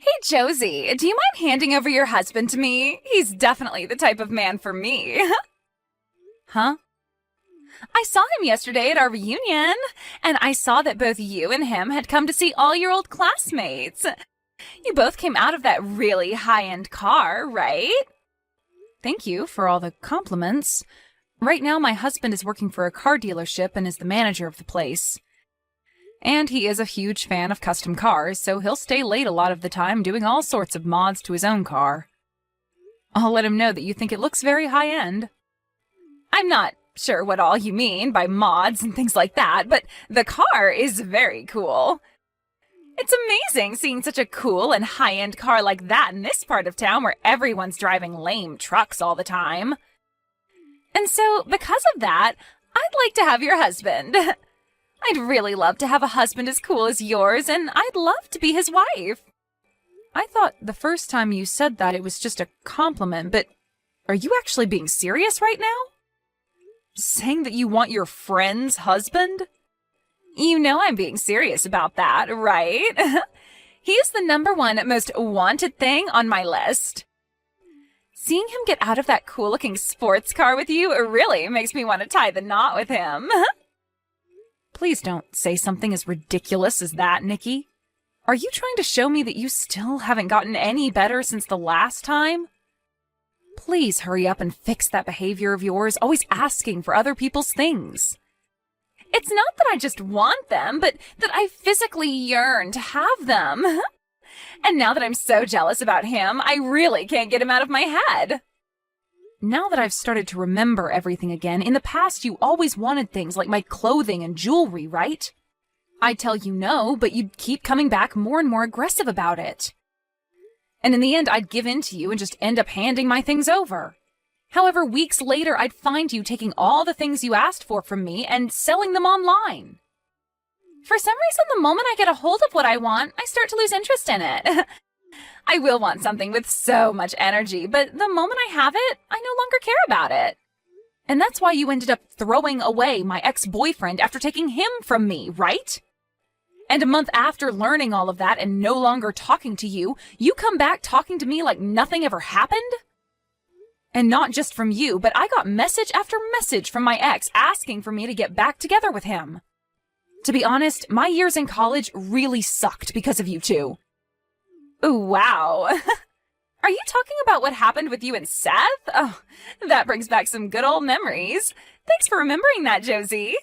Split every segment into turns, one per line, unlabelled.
Hey, Josie, do you mind handing over your husband to me? He's definitely the type of man for me. Huh? I saw him yesterday at our reunion, and I saw that both you and him had come to see all your old classmates. You both came out of that really high-end car, right? Thank you for all the compliments. Right now, my husband is working for a car dealership and is the manager of the place. And he is a huge fan of custom cars, so he'll stay late a lot of the time doing all sorts of mods to his own car. I'll let him know that you think it looks very high-end. I'm not sure what all you mean by mods and things like that, but the car is very cool. It's amazing seeing such a cool and high-end car like that in this part of town where everyone's driving lame trucks all the time. And so, because of that, I'd like to have your husband. I'd really love to have a husband as cool as yours, and I'd love to be his wife. I thought the first time you said that it was just a compliment, but are you actually being serious right now? Saying that you want your friend's husband? You know I'm being serious about that, right? He is the #1 most wanted thing on my list. Seeing him get out of that cool-looking sports car with you really makes me want to tie the knot with him. Please don't say something as ridiculous as that, Nikki. Are you trying to show me that you still haven't gotten any better since the last time? Please hurry up and fix that behavior of yours, always asking for other people's things. It's not that I just want them, but that I physically yearn to have them. And now that I'm so jealous about him, I really can't get him out of my head. Now that I've started to remember everything again, in the past you always wanted things like my clothing and jewelry, right? I'd tell you no, but you'd keep coming back more and more aggressive about it. And in the end, I'd give in to you and just end up handing my things over. However, weeks later, I'd find you taking all the things you asked for from me and selling them online. For some reason, the moment I get a hold of what I want, I start to lose interest in it. I will want something with so much energy, but the moment I have it, I no longer care about it. And that's why you ended up throwing away my ex-boyfriend after taking him from me, right? And a month after learning all of that and no longer talking to you, you come back talking to me like nothing ever happened? And not just from you, but I got message after message from my ex asking for me to get back together with him. To be honest, my years in college really sucked because of you two. Ooh, wow. Are you talking about what happened with you and Seth? Oh, that brings back some good old memories. Thanks for remembering that, Josie.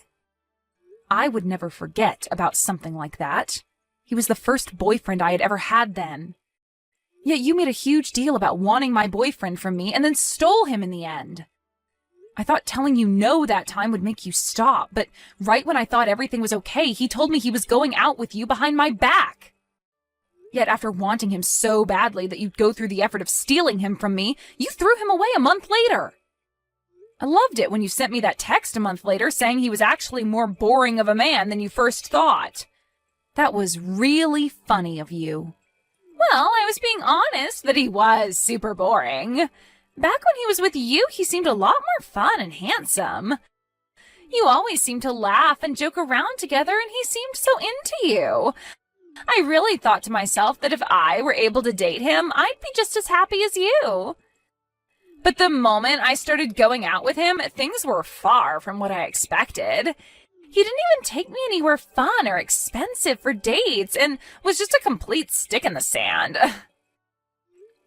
I would never forget about something like that. He was the first boyfriend I had ever had then. Yet you made a huge deal about wanting my boyfriend from me and then stole him in the end. I thought telling you no that time would make you stop, but right when I thought everything was okay, he told me he was going out with you behind my back. Yet after wanting him so badly that you'd go through the effort of stealing him from me, you threw him away a month later. I loved it when you sent me that text a month later saying he was actually more boring of a man than you first thought. That was really funny of you. Well, I was being honest that he was super boring. Back when he was with you, he seemed a lot more fun and handsome. You always seemed to laugh and joke around together, and he seemed so into you. I really thought to myself that if I were able to date him, I'd be just as happy as you. But the moment I started going out with him, things were far from what I expected. He didn't even take me anywhere fun or expensive for dates and was just a complete stick in the sand.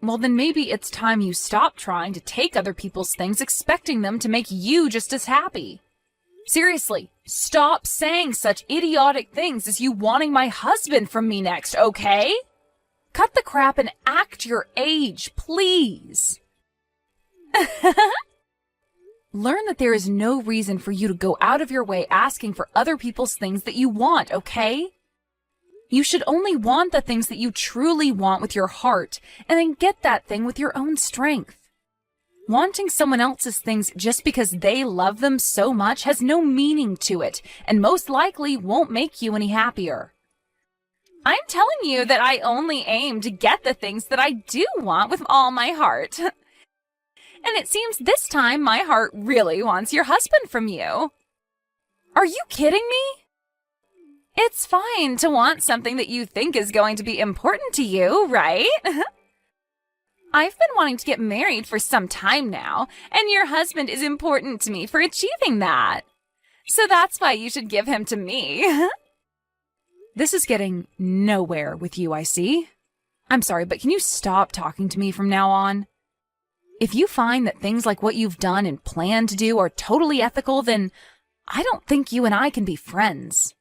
Well, then maybe it's time you stop trying to take other people's things expecting them to make you just as happy. Seriously, stop saying such idiotic things as you wanting my husband from me next, okay? Cut the crap and act your age, please. Learn that there is no reason for you to go out of your way asking for other people's things that you want, okay? You should only want the things that you truly want with your heart, and then get that thing with your own strength. Wanting someone else's things just because they love them so much has no meaning to it, and most likely won't make you any happier. I'm telling you that I only aim to get the things that I do want with all my heart. And it seems this time my heart really wants your husband from you. Are you kidding me? It's fine to want something that you think is going to be important to you, right? I've been wanting to get married for some time now, and your husband is important to me for achieving that. So that's why you should give him to me. This is getting nowhere with you, I see. I'm sorry, but can you stop talking to me from now on? If you find that things like what you've done and plan to do are totally ethical, then I don't think you and I can be friends.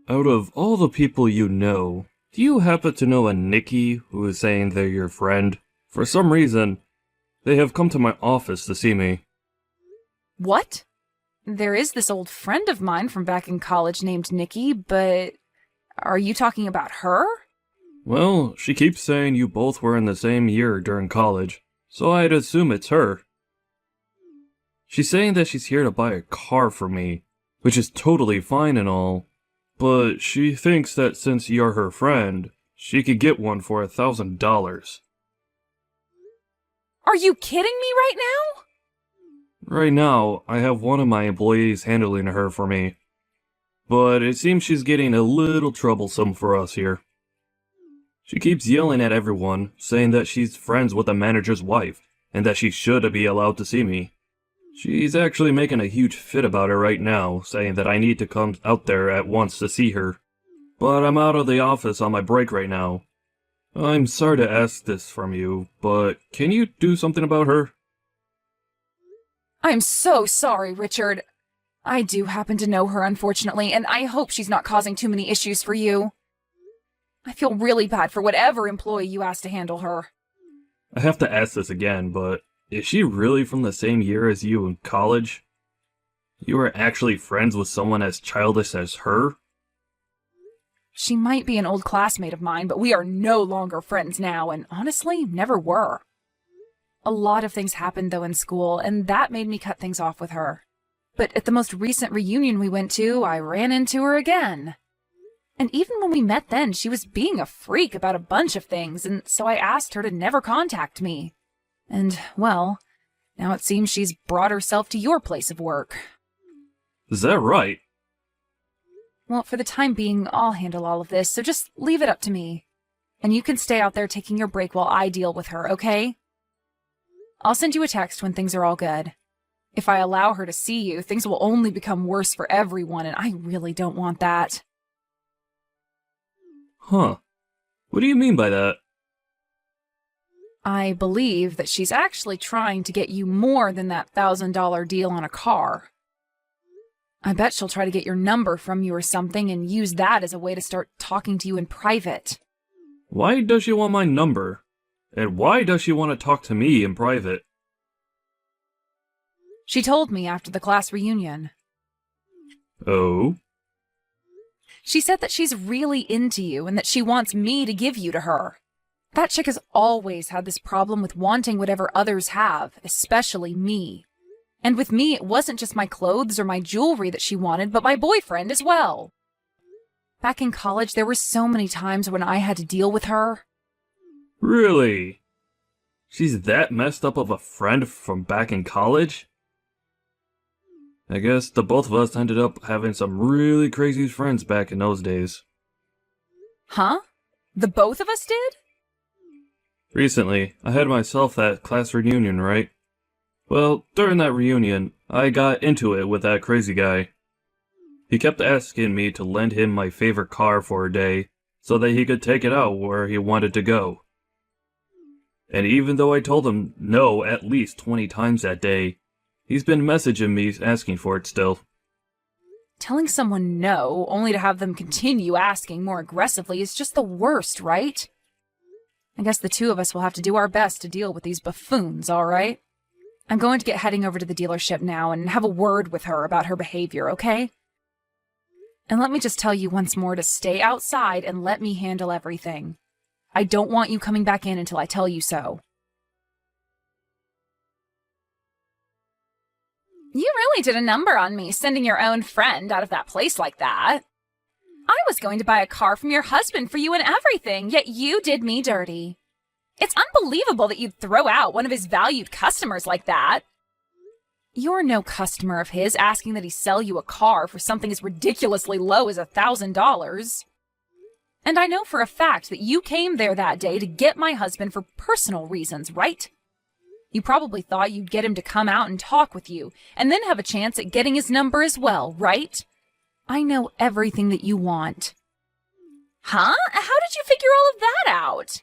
Out of all the people you know, do you happen to know a Nikki who is saying they're your friend? For some reason, they have come to my office to see me.
What? There is this old friend of mine from back in college named Nikki, but are you talking about her?
Well, she keeps saying you both were in the same year during college, so I'd assume it's her. She's saying that she's here to buy a car for me, which is totally fine and all, but she thinks that since you're her friend, she could get one for $1,000.
Are you kidding me right now?
Right now, I have one of my employees handling her for me, but it seems she's getting a little troublesome for us here. She keeps yelling at everyone, saying that she's friends with the manager's wife, and that she should be allowed to see me. She's actually making a huge fit about it right now, saying that I need to come out there at once to see her. But I'm out of the office on my break right now. I'm sorry to ask this from you, but can you do something about her?
I'm so sorry, Richard. I do happen to know her, unfortunately, and I hope she's not causing too many issues for you. I feel really bad for whatever employee you asked to handle her.
I have to ask this again, but is she really from the same year as you in college? You are actually friends with someone as childish as her?
She might be an old classmate of mine, but we are no longer friends now, and honestly, never were. A lot of things happened, though, in school, and that made me cut things off with her. But at the most recent reunion we went to, I ran into her again. And even when we met then, she was being a freak about a bunch of things, and so I asked her to never contact me. And, well, now it seems she's brought herself to your place of work.
Is that right?
Well, for the time being, I'll handle all of this, so just leave it up to me. And you can stay out there taking your break while I deal with her, okay? I'll send you a text when things are all good. If I allow her to see you, things will only become worse for everyone, and I really don't want that.
Huh. What do you mean by that?
I believe that she's actually trying to get you more than that $1,000 deal on a car. I bet she'll try to get your number from you or something and use that as a way to start talking to you in private.
Why does she want my number? And why does she want to talk to me in private?
She told me after the class reunion.
Oh?
She said that she's really into you and that she wants me to give you to her. That chick has always had this problem with wanting whatever others have, especially me. And with me, it wasn't just my clothes or my jewelry that she wanted, but my boyfriend as well. Back in college, there were so many times when I had to deal with her.
Really? She's that messed up of a friend from back in college? I guess the both of us ended up having some really crazy friends back in those days.
Huh? The both of us did?
Recently, I had myself that class reunion, right? Well, during that reunion, I got into it with that crazy guy. He kept asking me to lend him my favorite car for a day, so that he could take it out where he wanted to go. And even though I told him no at least 20 times that day, he's been messaging me asking for it still.
Telling someone no, only to have them continue asking more aggressively, is just the worst, right? I guess the two of us will have to do our best to deal with these buffoons, all right? I'm going to get heading over to the dealership now and have a word with her about her behavior, okay? And let me just tell you once more to stay outside and let me handle everything. I don't want you coming back in until I tell you so. You really did a number on me, sending your own friend out of that place like that. I was going to buy a car from your husband for you and everything, yet you did me dirty. It's unbelievable that you'd throw out one of his valued customers like that. You're no customer of his asking that he sell you a car for something as ridiculously low as $1,000. And I know for a fact that you came there that day to get my husband for personal reasons, right? You probably thought you'd get him to come out and talk with you, and then have a chance at getting his number as well, right? I know everything that you want. Huh? How did you figure all of that out?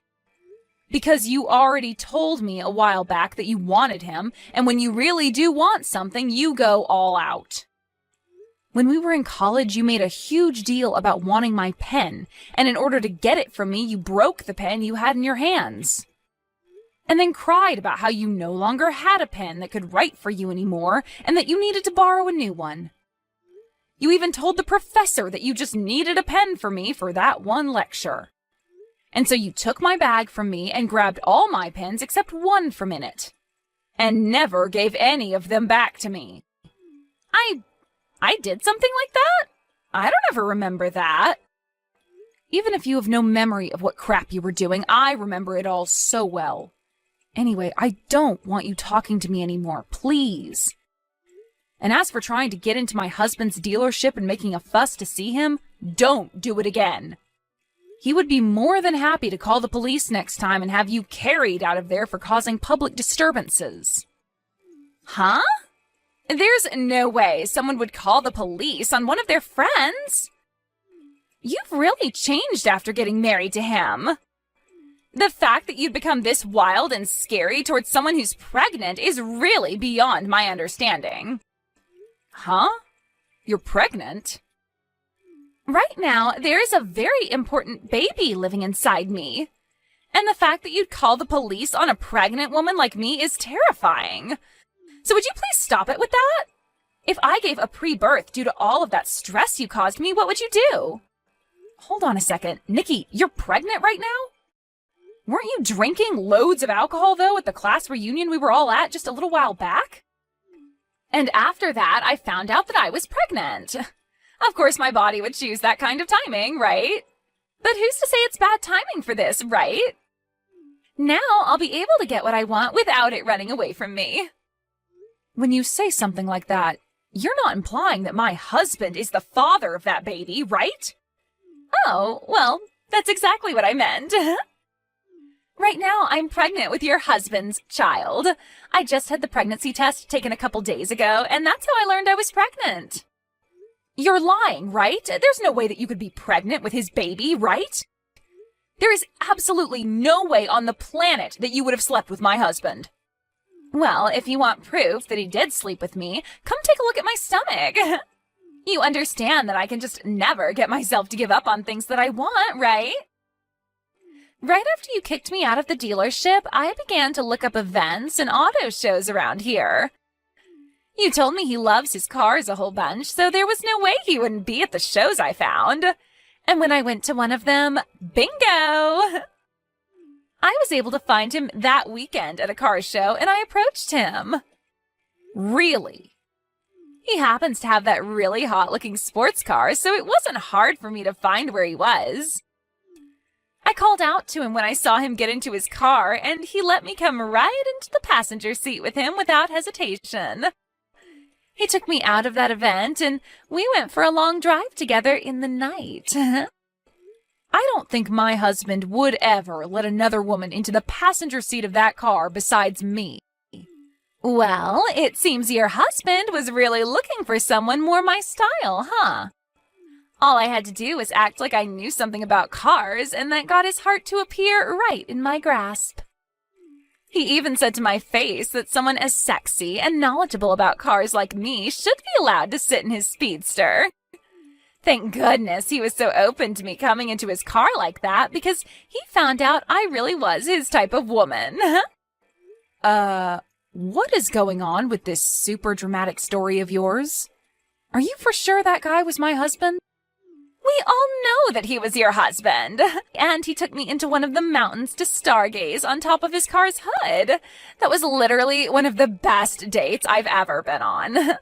Because you already told me a while back that you wanted him, and when you really do want something, you go all out. When we were in college, you made a huge deal about wanting my pen, and in order to get it from me, you broke the pen you had in your hands. And then cried about how you no longer had a pen that could write for you anymore, and that you needed to borrow a new one. You even told the professor that you just needed a pen for me for that one lecture. And so you took my bag from me and grabbed all my pens except one from in it, and never gave any of them back to me. I did something like that? I don't ever remember that. Even if you have no memory of what crap you were doing, I remember it all so well. Anyway, I don't want you talking to me anymore, please. And as for trying to get into my husband's dealership and making a fuss to see him, don't do it again. He would be more than happy to call the police next time and have you carried out of there for causing public disturbances. Huh? There's no way someone would call the police on one of their friends. You've really changed after getting married to him. The fact that you'd become this wild and scary towards someone who's pregnant is really beyond my understanding. Huh? You're pregnant? Right now, there is a very important baby living inside me. And the fact that you'd call the police on a pregnant woman like me is terrifying. So would you please stop it with that? If I gave a pre-birth due to all of that stress you caused me, what would you do? Hold on a second. Nikki, you're pregnant right now? Weren't you drinking loads of alcohol, though, at the class reunion we were all at just a little while back? And after that, I found out that I was pregnant. Of course, my body would choose that kind of timing, right? But who's to say it's bad timing for this, right? Now I'll be able to get what I want without it running away from me. When you say something like that, you're not implying that my husband is the father of that baby, right? Oh, well, that's exactly what I meant. Right now, I'm pregnant with your husband's child. I just had the pregnancy test taken a couple days ago, and that's how I learned I was pregnant. You're lying, right? There's no way that you could be pregnant with his baby, right? There is absolutely no way on the planet that you would have slept with my husband. Well, if you want proof that he did sleep with me, come take a look at my stomach. You understand that I can just never get myself to give up on things that I want, right? Right after you kicked me out of the dealership, I began to look up events and auto shows around here. You told me he loves his cars a whole bunch, so there was no way he wouldn't be at the shows I found. And when I went to one of them, bingo! I was able to find him that weekend at a car show, and I approached him. Really? He happens to have that really hot-looking sports car, so it wasn't hard for me to find where he was. I called out to him when I saw him get into his car, and he let me come right into the passenger seat with him without hesitation. He took me out of that event, and we went for a long drive together in the night. I don't think my husband would ever let another woman into the passenger seat of that car besides me. Well, it seems your husband was really looking for someone more my style, huh? All I had to do was act like I knew something about cars, and that got his heart to appear right in my grasp. He even said to my face that someone as sexy and knowledgeable about cars like me should be allowed to sit in his speedster. Thank goodness he was so open to me coming into his car like that, because he found out I really was his type of woman. What is going on with this super dramatic story of yours? Are you for sure that guy was my husband? We all know that he was your husband, and he took me into one of the mountains to stargaze on top of his car's hood. That was literally one of the best dates I've ever been on.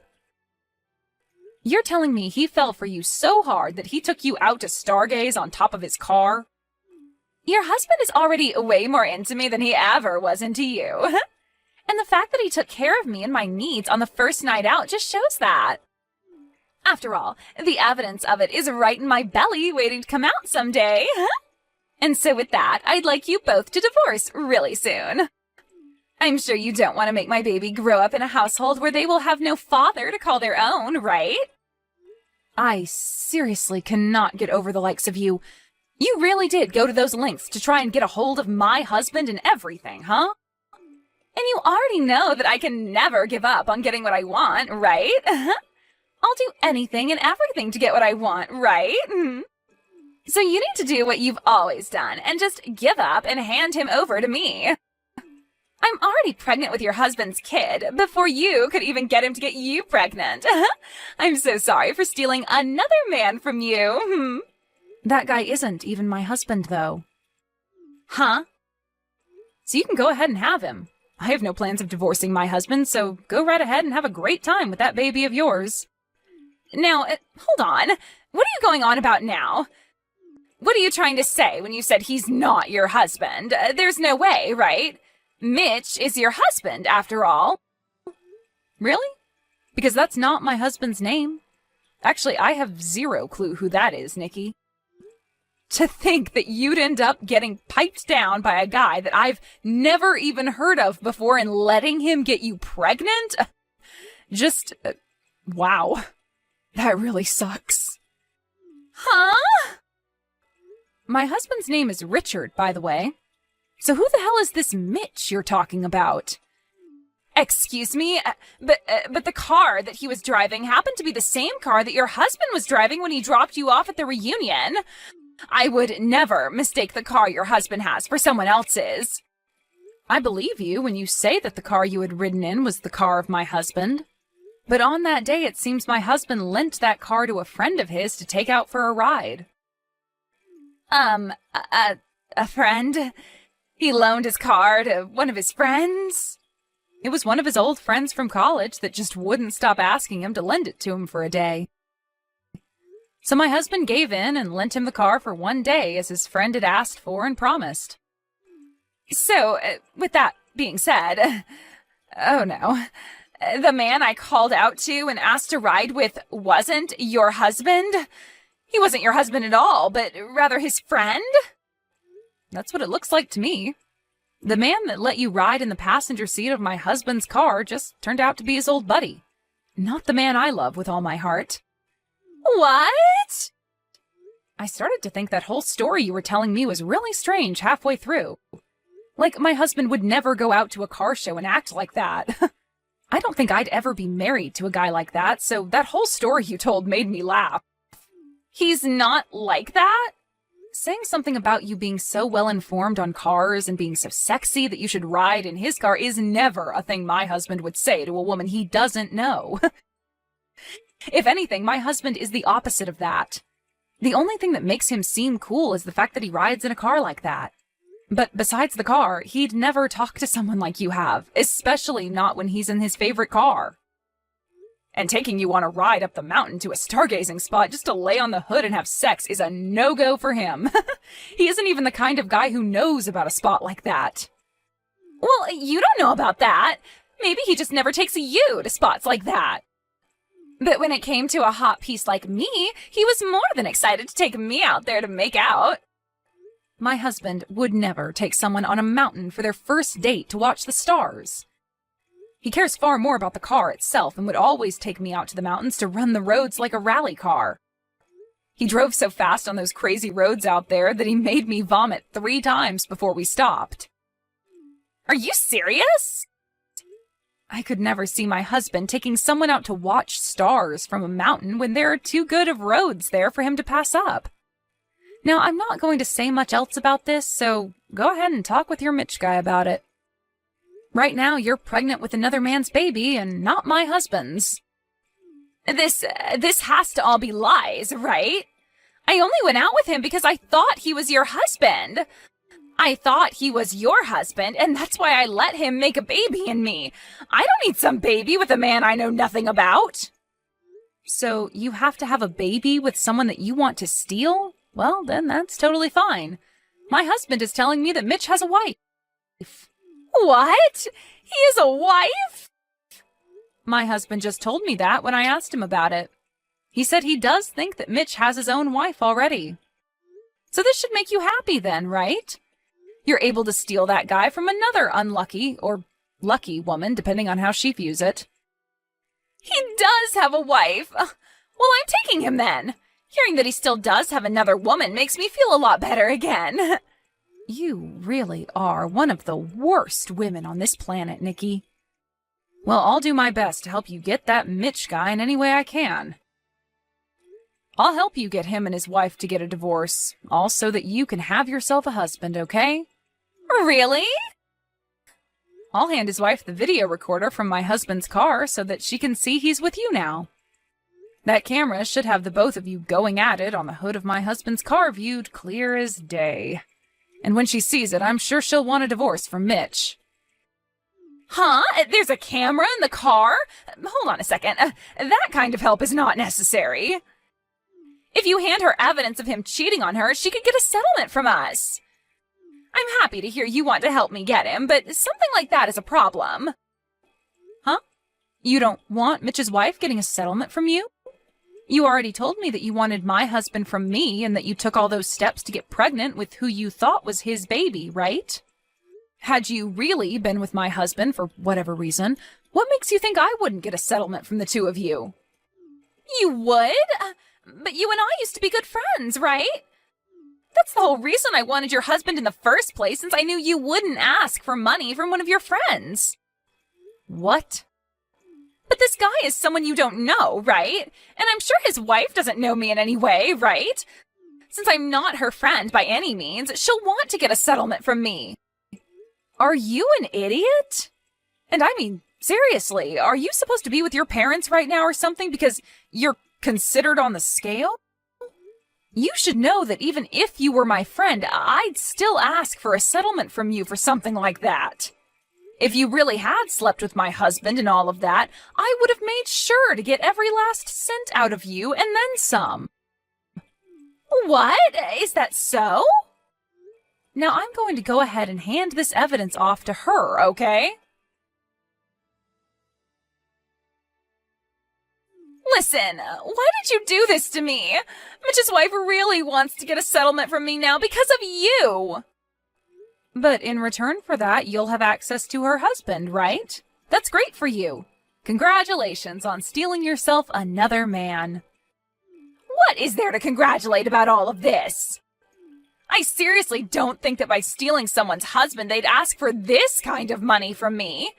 You're telling me he fell for you so hard that he took you out to stargaze on top of his car? Your husband is already way more into me than he ever was into you. And the fact that he took care of me and my needs on the first night out just shows that. After all, the evidence of it is right in my belly waiting to come out someday. And so with that, I'd like you both to divorce really soon. I'm sure you don't want to make my baby grow up in a household where they will have no father to call their own, right? I seriously cannot get over the likes of you. You really did go to those lengths to try and get a hold of my husband and everything, huh? And you already know that I can never give up on getting what I want, right? I'll do anything and everything to get what I want, right? So you need to do what you've always done and just give up and hand him over to me. I'm already pregnant with your husband's kid before you could even get him to get you pregnant. I'm so sorry for stealing another man from you. That guy isn't even my husband, though. Huh? So you can go ahead and have him. I have no plans of divorcing my husband, so go right ahead and have a great time with that baby of yours. Now, hold on. What are you going on about now? What are you trying to say when you said he's not your husband? There's no way, right? Mitch is your husband, after all. Really? Because that's not my husband's name. Actually, I have zero clue who that is, Nikki. To think that you'd end up getting piped down by a guy that I've never even heard of before and letting him get you pregnant? Just, wow. That really sucks. Huh? My husband's name is Richard, by the way. So who the hell is this Mitch you're talking about? Excuse me, but the car that he was driving happened to be the same car that your husband was driving when he dropped you off at the reunion. I would never mistake the car your husband has for someone else's. I believe you when you say that the car you had ridden in was the car of my husband. But on that day, it seems my husband lent that car to a friend of his to take out for a ride. A friend? He loaned his car to one of his friends? It was one of his old friends from college that just wouldn't stop asking him to lend it to him for a day. So my husband gave in and lent him the car for one day as his friend had asked for and promised. So, with that being said, oh no, the man I called out to and asked to ride with wasn't your husband? He wasn't your husband at all, but rather his friend? That's what it looks like to me. The man that let you ride in the passenger seat of my husband's car just turned out to be his old buddy. Not the man I love with all my heart. What? I started to think that whole story you were telling me was really strange halfway through. Like my husband would never go out to a car show and act like that. I don't think I'd ever be married to a guy like that, so that whole story you told made me laugh. He's not like that? Saying something about you being so well informed on cars and being so sexy that you should ride in his car is never a thing my husband would say to a woman he doesn't know. If anything, my husband is the opposite of that. The only thing that makes him seem cool is the fact that he rides in a car like that. But besides the car, he'd never talk to someone like you have, especially not when he's in his favorite car. And taking you on a ride up the mountain to a stargazing spot just to lay on the hood and have sex is a no-go for him. He isn't even the kind of guy who knows about a spot like that. Well, you don't know about that. Maybe he just never takes you to spots like that. But when it came to a hot piece like me, he was more than excited to take me out there to make out. My husband would never take someone on a mountain for their first date to watch the stars. He cares far more about the car itself and would always take me out to the mountains to run the roads like a rally car. He drove so fast on those crazy roads out there that he made me vomit 3 times before we stopped. Are you serious? I could never see my husband taking someone out to watch stars from a mountain when there are too good of roads there for him to pass up. Now, I'm not going to say much else about this, so go ahead and talk with your Mitch guy about it. Right now, you're pregnant with another man's baby and not my husband's. This has to all be lies, right? I only went out with him because I thought he was your husband. I thought he was your husband, and that's why I let him make a baby in me. I don't need some baby with a man I know nothing about. So you have to have a baby with someone that you want to steal? Well, then that's totally fine. My husband is telling me that Mitch has a wife. What? He is a wife? My husband just told me that when I asked him about it. He said he does think that Mitch has his own wife already. So this should make you happy then, right? You're able to steal that guy from another unlucky or lucky woman, depending on how she views it. He does have a wife. Well, I'm taking him then. Hearing that he still does have another woman makes me feel a lot better again. You really are one of the worst women on this planet, Nikki. Well, I'll do my best to help you get that Mitch guy in any way I can. I'll help you get him and his wife to get a divorce, all so that you can have yourself a husband, okay? Really? I'll hand his wife the video recorder from my husband's car so that she can see he's with you now. That camera should have the both of you going at it on the hood of my husband's car viewed clear as day. And when she sees it, I'm sure she'll want a divorce from Mitch. Huh? There's a camera in the car? Hold on a second. That kind of help is not necessary. If you hand her evidence of him cheating on her, she could get a settlement from us. I'm happy to hear you want to help me get him, but something like that is a problem. Huh? You don't want Mitch's wife getting a settlement from you? You already told me that you wanted my husband from me and that you took all those steps to get pregnant with who you thought was his baby, right? Had you really been with my husband for whatever reason, what makes you think I wouldn't get a settlement from the two of you? You would? But you and I used to be good friends, right? That's the whole reason I wanted your husband in the first place, since I knew you wouldn't ask for money from one of your friends. What? But this guy is someone you don't know, right? And I'm sure his wife doesn't know me in any way, right? Since I'm not her friend by any means, she'll want to get a settlement from me. Are you an idiot? And I mean, seriously, are you supposed to be with your parents right now or something because you're considered on the scale? You should know that even if you were my friend, I'd still ask for a settlement from you for something like that. If you really had slept with my husband and all of that, I would have made sure to get every last cent out of you and then some. What? Is that so? Now I'm going to go ahead and hand this evidence off to her, okay? Listen, why did you do this to me? Mitch's wife really wants to get a settlement from me now because of you. But in return for that, you'll have access to her husband, right? That's great for you. Congratulations on stealing yourself another man. What is there to congratulate about all of this? I seriously don't think that by stealing someone's husband, they'd ask for this kind of money from me.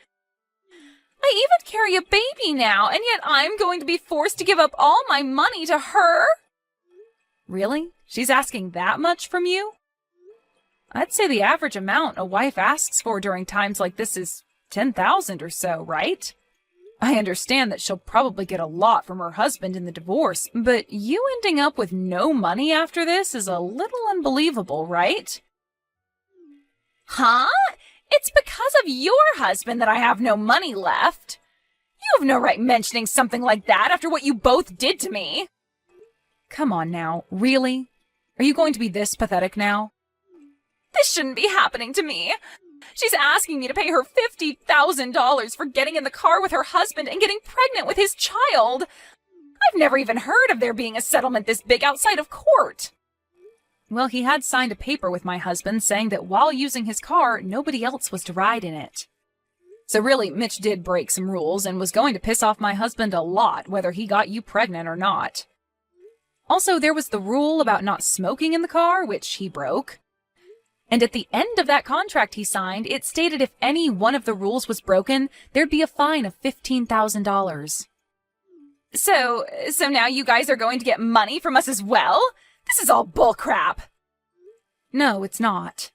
I even carry a baby now, and yet I'm going to be forced to give up all my money to her? Really? She's asking that much from you? I'd say the average amount a wife asks for during times like this is $10,000 or so, right? I understand that she'll probably get a lot from her husband in the divorce, but you ending up with no money after this is a little unbelievable, right? Huh? It's because of your husband that I have no money left. You have no right mentioning something like that after what you both did to me. Come on now, really? Are you going to be this pathetic now? This shouldn't be happening to me. She's asking me to pay her $50,000 for getting in the car with her husband and getting pregnant with his child. I've never even heard of there being a settlement this big outside of court. Well, he had signed a paper with my husband saying that while using his car, nobody else was to ride in it. So really, Mitch did break some rules and was going to piss off my husband a lot, whether he got you pregnant or not. Also, there was the rule about not smoking in the car, which he broke. And at the end of that contract he signed, it stated if any one of the rules was broken, there'd be a fine of $15,000. So now you guys are going to get money from us as well? This is all bullcrap. No, it's not.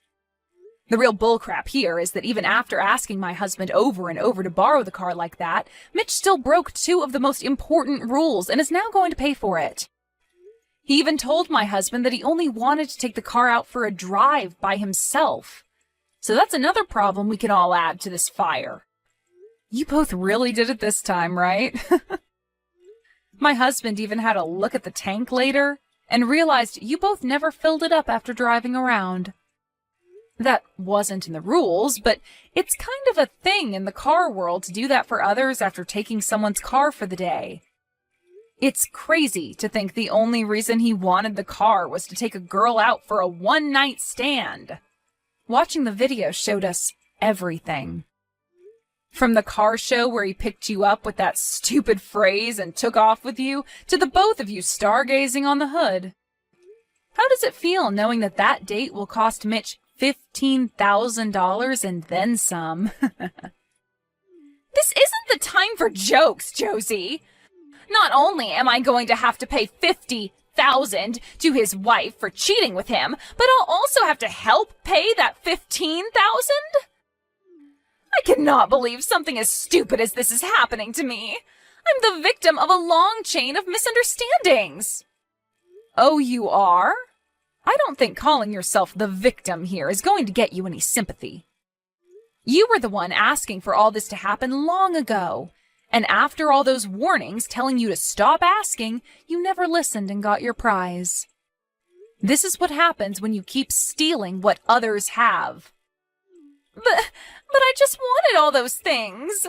The real bullcrap here is that even after asking my husband over and over to borrow the car like that, Mitch still broke two of the most important rules and is now going to pay for it. He even told my husband that he only wanted to take the car out for a drive by himself. So that's another problem we can all add to this fire. You both really did it this time, right? My husband even had a look at the tank later and realized you both never filled it up after driving around. That wasn't in the rules, but it's kind of a thing in the car world to do that for others after taking someone's car for the day. It's crazy to think the only reason he wanted the car was to take a girl out for a one-night stand. Watching the video showed us everything. From the car show where he picked you up with that stupid phrase and took off with you, to the both of you stargazing on the hood. How does it feel knowing that that date will cost Mitch $15,000 and then some? This isn't the time for jokes, Josie. Not only am I going to have to pay $50,000 to his wife for cheating with him, but I'll also have to help pay that $15,000? I cannot believe something as stupid as this is happening to me. I'm the victim of a long chain of misunderstandings. Oh, you are? I don't think calling yourself the victim here is going to get you any sympathy. You were the one asking for all this to happen long ago. And after all those warnings telling you to stop asking, you never listened and got your prize. This is what happens when you keep stealing what others have. But I just wanted all those things.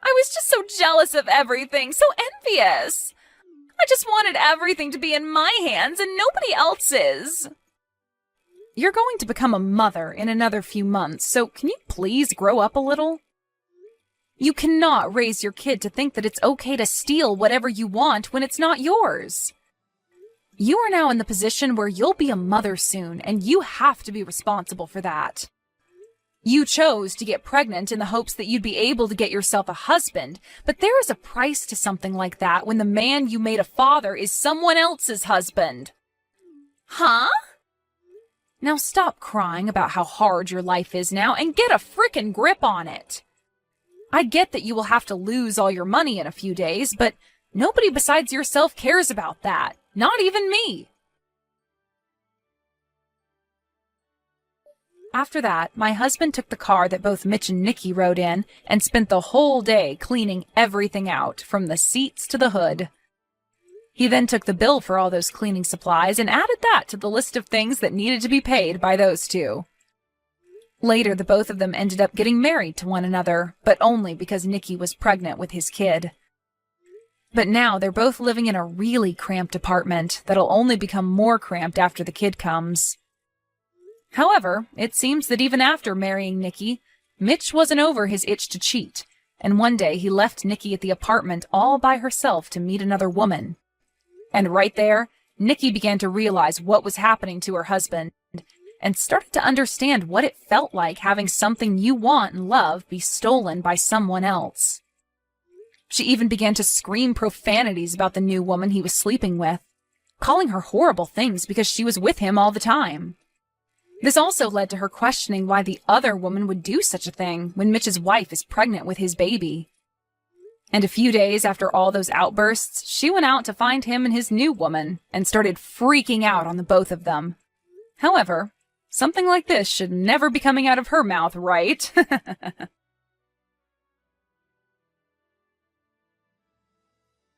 I was just so jealous of everything, so envious. I just wanted everything to be in my hands and nobody else's. You're going to become a mother in another few months, so can you please grow up a little? You cannot raise your kid to think that it's okay to steal whatever you want when it's not yours. You are now in the position where you'll be a mother soon, and you have to be responsible for that. You chose to get pregnant in the hopes that you'd be able to get yourself a husband, but there is a price to something like that when the man you made a father is someone else's husband. Huh? Now stop crying about how hard your life is now and get a frickin' grip on it. I get that you will have to lose all your money in a few days, but nobody besides yourself cares about that. Not even me. After that, my husband took the car that both Mitch and Nikki rode in and spent the whole day cleaning everything out, from the seats to the hood. He then took the bill for all those cleaning supplies and added that to the list of things that needed to be paid by those two. Later, the both of them ended up getting married to one another, but only because Nikki was pregnant with his kid. But now they're both living in a really cramped apartment that'll only become more cramped after the kid comes. However, it seems that even after marrying Nikki, Mitch wasn't over his itch to cheat, and one day he left Nikki at the apartment all by herself to meet another woman. And right there, Nikki began to realize what was happening to her husband, and started to understand what it felt like having something you want and love be stolen by someone else. She even began to scream profanities about the new woman he was sleeping with, calling her horrible things because she was with him all the time. This also led to her questioning why the other woman would do such a thing when Mitch's wife is pregnant with his baby. And a few days after all those outbursts, she went out to find him and his new woman and started freaking out on the both of them. However, something like this should never be coming out of her mouth, right?